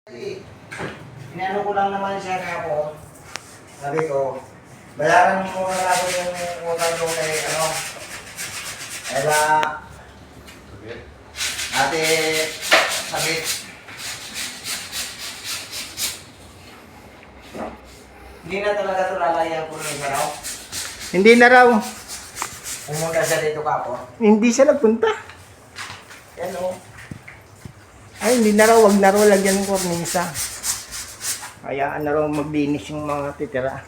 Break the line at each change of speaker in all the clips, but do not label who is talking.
Inano ko lang naman siya ako. Sabi ko, bayaran mo muna natin yung utang ko kay ano. Kaya ate sabit. Hindi na talaga ito lalayan ko ng araw.
Hindi na raw.
Pumunta siya dito kapon.
Hindi siya nagpunta.
Yan o.
Ay, hindi na raw. Wag na raw lagyan ng kornisa. Hayaan na raw maglinis yung mga titira.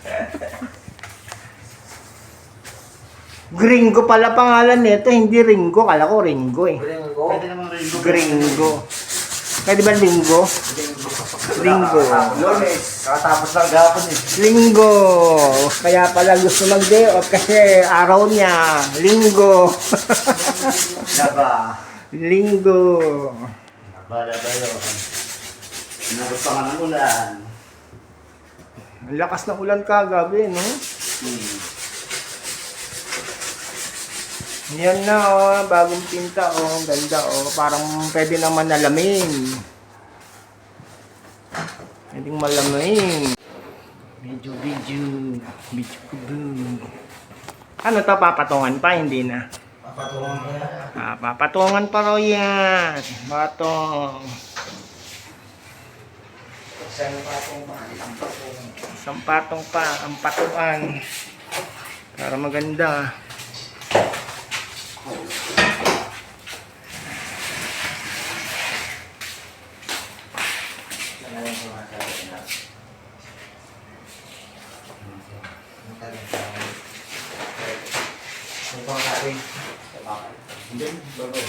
Gringo pala pangalan nito. Hindi Ringo. Kala ko Ringo eh.
Gringo.
Pwede naman Ringo.
Gringo. Pwede ba Linggo? Linggo.
Lunes. Kakatapos lang gapon eh.
Linggo. Kaya pala gusto mag-day off kasi araw niya. Linggo.
Laba.
Linggo.
Bala tayo. Inabot pa nga ng ulan.
Ang lakas ng ulan kagabi, no? Yan na, oh. Bagong pinta, oh. Ang ganda, oh. Parang pwede naman alamin. Pwedeng malamin. Medyo. Ano to, papatungan pa? Hindi na.
Papatungan ko na.
Papatungan pa raw yan. Patong.
Isang patong pa.
Isang patong pa. Ang patuan. Para maganda.
Hindi, bago.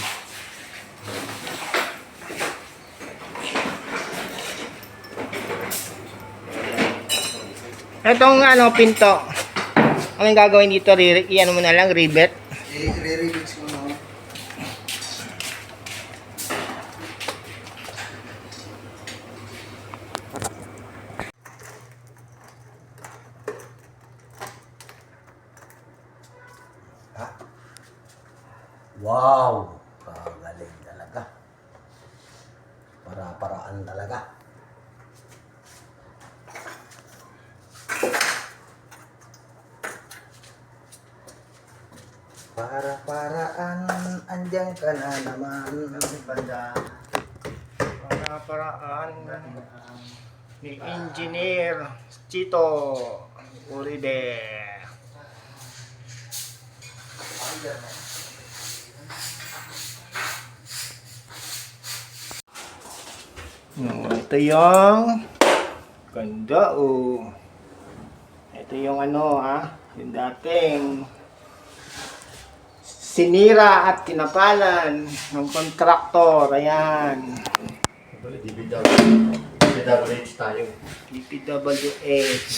Itong ano, pinto. Anong gagawin dito? Iyan mo na lang, rivet.
I-re-remix mo na. Wow! Kagaling talaga. Para-paraan talaga. Para-paraan, andyan ka na naman.
Banda.
Paraan ni Engineer Chito Uride. No, ito yung ganda, oh. Ito yung ano, yung dating sinira at kinapalan ng kontraktor. Ayan.
DPWH tayo.
DPWH.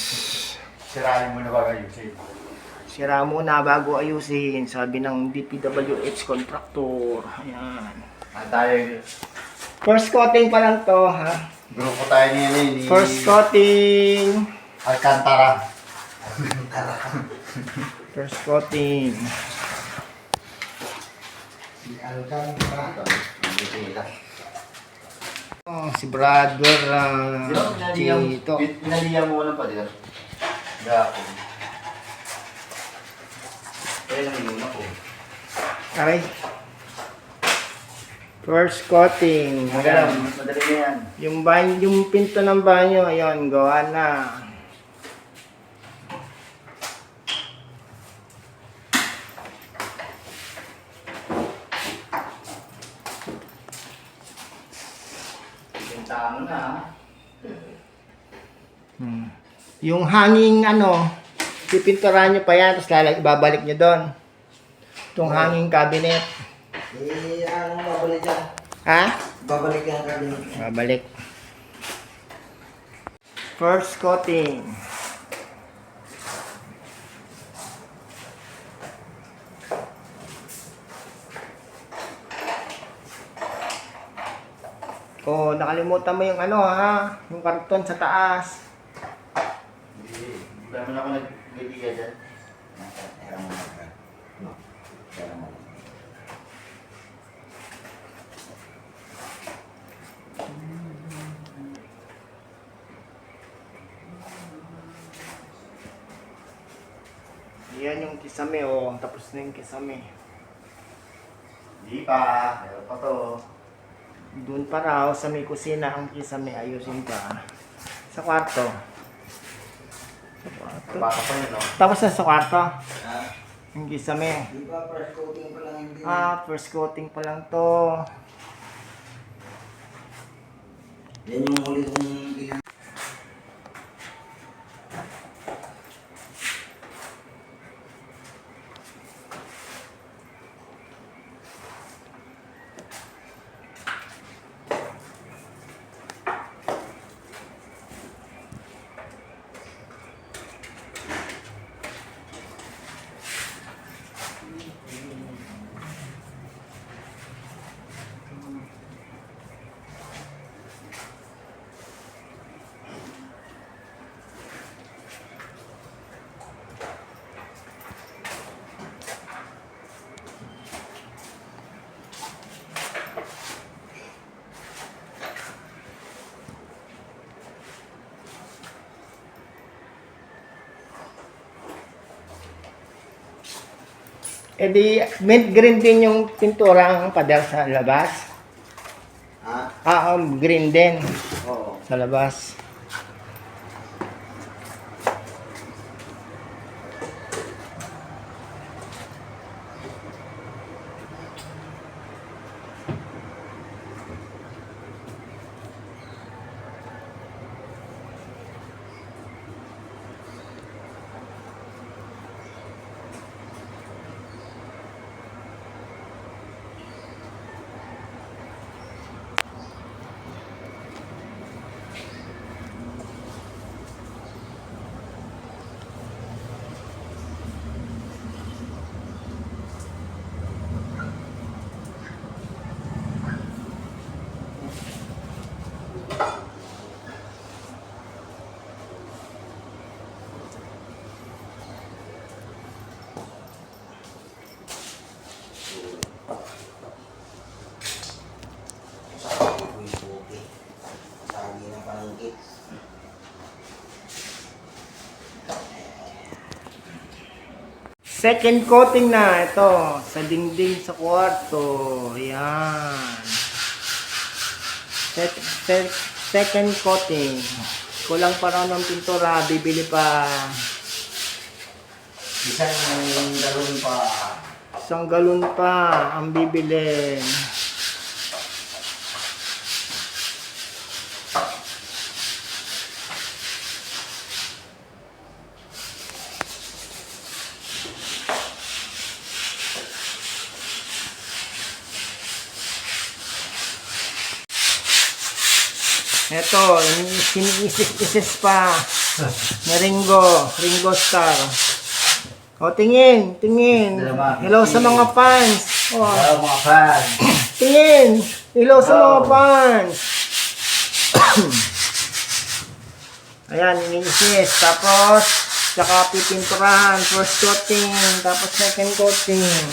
Sirahin mo na ba kayo?
Sira muna bago ayusin, sabi ng DPWH contractor. Ayan.
Tayo,
First coating pa lang to, ha?
grupo tayo niya ni
First coating.
Alcantara.
First coating. Oh, si brother Chito.
Pinalihan mo lang pa din. Gapon. Kaya lang yun ako.
Aray. First coating.
Madali na yan.
Yung pinto ng banyo, ayun, gawa na.
Pintahan mo na.
Yung hanging pipinturahan nyo pa yan, tapos ibabalik nyo doon. Itong hanging cabinet.
Ang babalik yan.
Ha?
Babalik yan kami.
Babalik. First coating. Oh, nakalimutan mo yung yung karton sa taas.
Hindi naman ako nagbibigay dyan.
Yan yung kisame, oh. Tapos na yung kisame.
Hindi pa. Meron pa to.
Doon pa raw sa may kusina ang kisame. Ayusin pa. Sa kwarto. Sa kwarto.
Baka pa yun, no?
Tapos na sa kwarto.
Ha?
Yung kisame.
Di ba first coating pa lang hindi?
First coating pa lang to.
Yan yung huli kong tingnan.
Eh di, mint green din yung pintura ang pader sa labas.
Ha?
Green din
Oo.
sa labas.
Sagi ng panangkit.
Second coating na ito sa dingding sa kwarto. Yan. Second coating. Kulang pa raw ng pintura, bibili pa.
Isang galon pa.
Isang galon pa ang bibili. Ito, siniisis-isis pa na Ringo Star. O, tingin. Hello sa mga fans. O,
Hello, mga fan.
tingin. Hello sa mga fans. Ayan, iniisis. Tapos, saka pipinturahan. First coating, tapos second coating.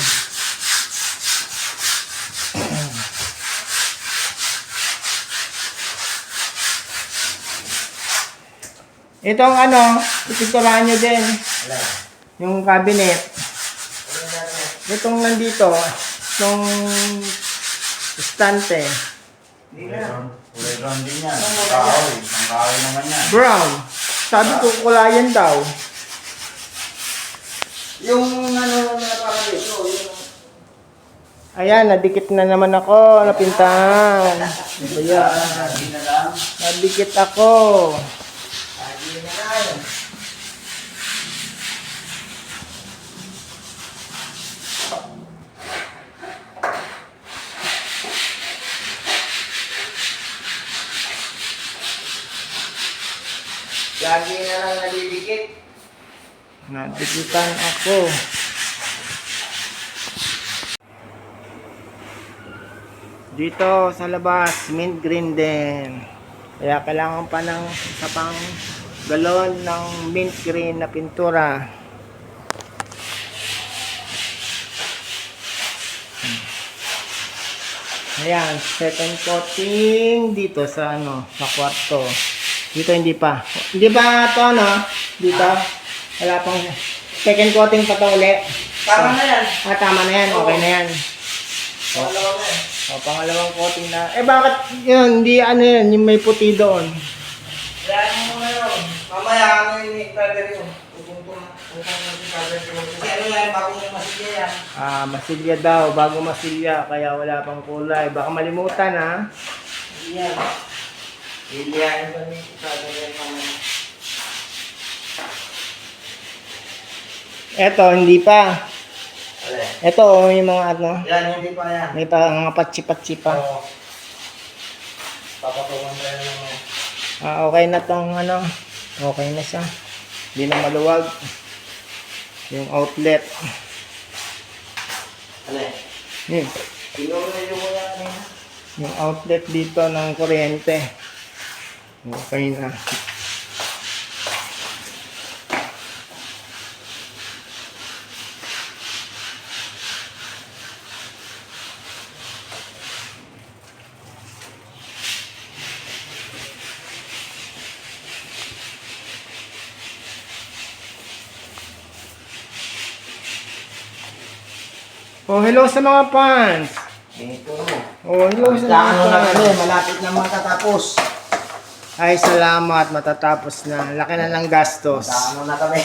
Itong pipinturahan nyo din.
Wala.
Yung cabinet.
Ano natin?
Itong nandito, itong estante.
Hindi na.
Kulay brown din yan. Kahoy. Ang kahoy naman yan.
Brown. Sabi ko, kulayan daw.
Yung na para dito, yung...
Ayan, nadikit na naman ako, napintahan. Ayan,
Hindi na lang.
nadikit ako.
Sagi na lang. Sagi na lang nadidikit.
Nadikitan ako. Dito sa labas, mint green din. Kaya kailangan pa ng isa pang galon ng mint green na pintura. Ayan, second coating dito sa sa kwarto. Dito hindi pa. Hindi ba ito dito? Wala pang Second coating pa to ulit.
Tama na yan.
Ah, tama na yan. Okay na yan.
Pangalawa na yan.
O, pangalawang coating na. Eh, bakit yun? Hindi ano yan, yung may puti doon.
Kaya mo na yun. Mamaya ano yung i-cover yun. Pupuntong i-cover yun. Kasi ano yan, bagong masigya yan.
Ah, masilya daw. Bago masilya, kaya wala pang kulay. Baka malimutan, ha?
Yan. Iliyain ba ni i-cover yan mamaya?
Eto, hindi pa.
Ale.
Eto, oh, yung mga ano.
Yan, hindi pa yan.
May pa, mga patsi-patsi pa.
Oo. Papatungan tayo ng mga.
Ah, okay na tong ano. Okay na siya. Hindi na maluwag. Yung outlet.
Ale.
Yun.
Pinuro mo yan kanina.
Yung outlet dito ng kuryente. Okay na. Oh, hello sa mga fans.
Ito.
Oh, hello sa mga
Ano na kami,
fans.
malapit na matatapos.
Ay, salamat. Matatapos na. Laki na ng gastos.
Ano na kami.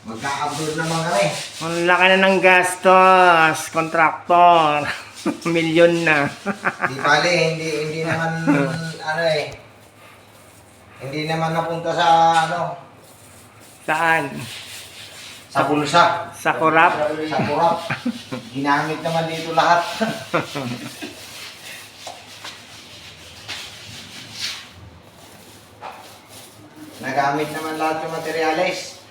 Magka-upload naman kami.
Ang laki na ng gastos. Kontraktor. Milyon na.
Di bali, hindi naman ano eh. Hindi naman napunta sa ano,
Saan?
sa bulsa.
Sa kurap?
Sa kurap. Ginamit naman dito lahat. Nagamit naman lahat yung materyales.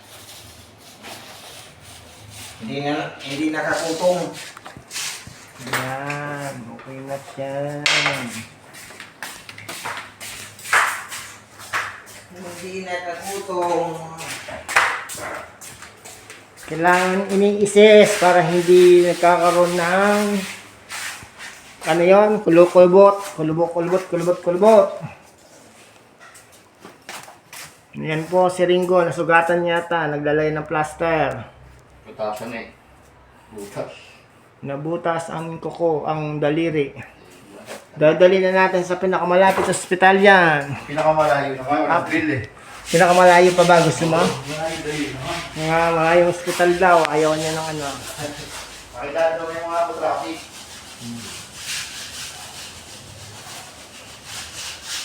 Hindi nakakutong.
Yan. Okay na yan.
Hindi nakakutong.
Kailangan iniisis para hindi nagkakaroon ng ano yon, kulubot. Kulubot. Yan po si Ringo, nasugatan yata, naglalay ng plaster.
Putasan eh. Butas.
Nabutas ang kuko, ang daliri. Dadali na natin sa pinakamalapit na ospital yan.
Pinakamalayo naman. April eh.
Pinakamalayo pa ba? Gusto mo?
Malayo dali naman.
Mga malayong ospital daw, ayaw niya ng ano.
Makita daw yung mga traffic.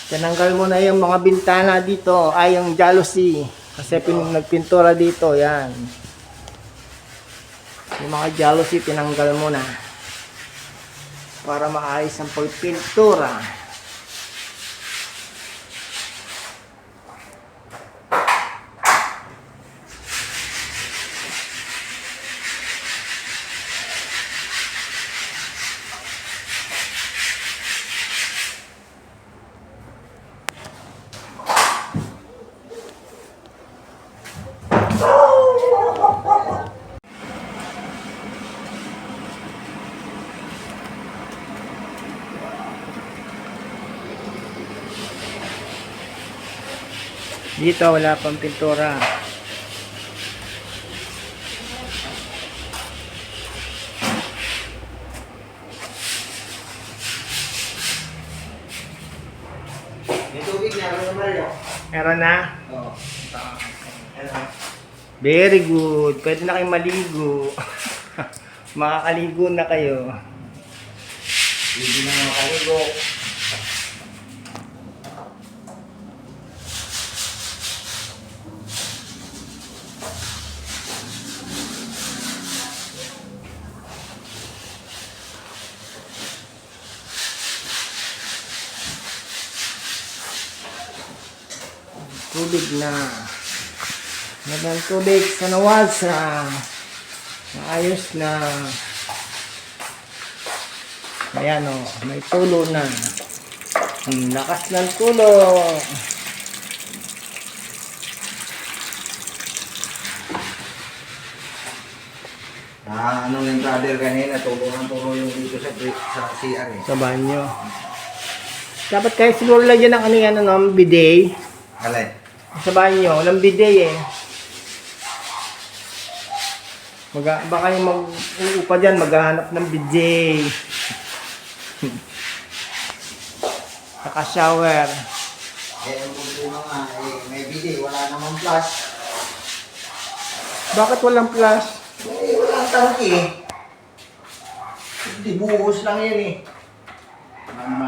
Tinanggal mo na yung mga bintana dito, ay yung jalousie. Kasi nagpintura dito, yan. Yung mga jalousie, tinanggal mo na. Para maayos ang pagpintura. Dito wala pang pintura.
May tubig na, ano naman yun?
Meron na?
Oo.
Very good. Pwede na kayo maligo. Makakaligo na kayo.
Hindi na makaligo.
Tubig na. Magandang tubig sa nawal sa maayos na. Ayan o, may tulo na. Ang lakas ng tulo.
Ano yung brother kanina, tulo yung dito sa CR eh.
Sa banyo. Dapat kayo siguro lagyan ng ano yan, ano, bidet.
Alay.
Sa banyo, walang bidet eh. Baka yung mag-uupa dyan, maghahanap ng BJ. Saka shower.
Eh, ang problema nga, may bidi, wala namang flash.
Bakit walang flash?
Wala ang tangki eh. Hindi, buhos lang yan eh.
Ang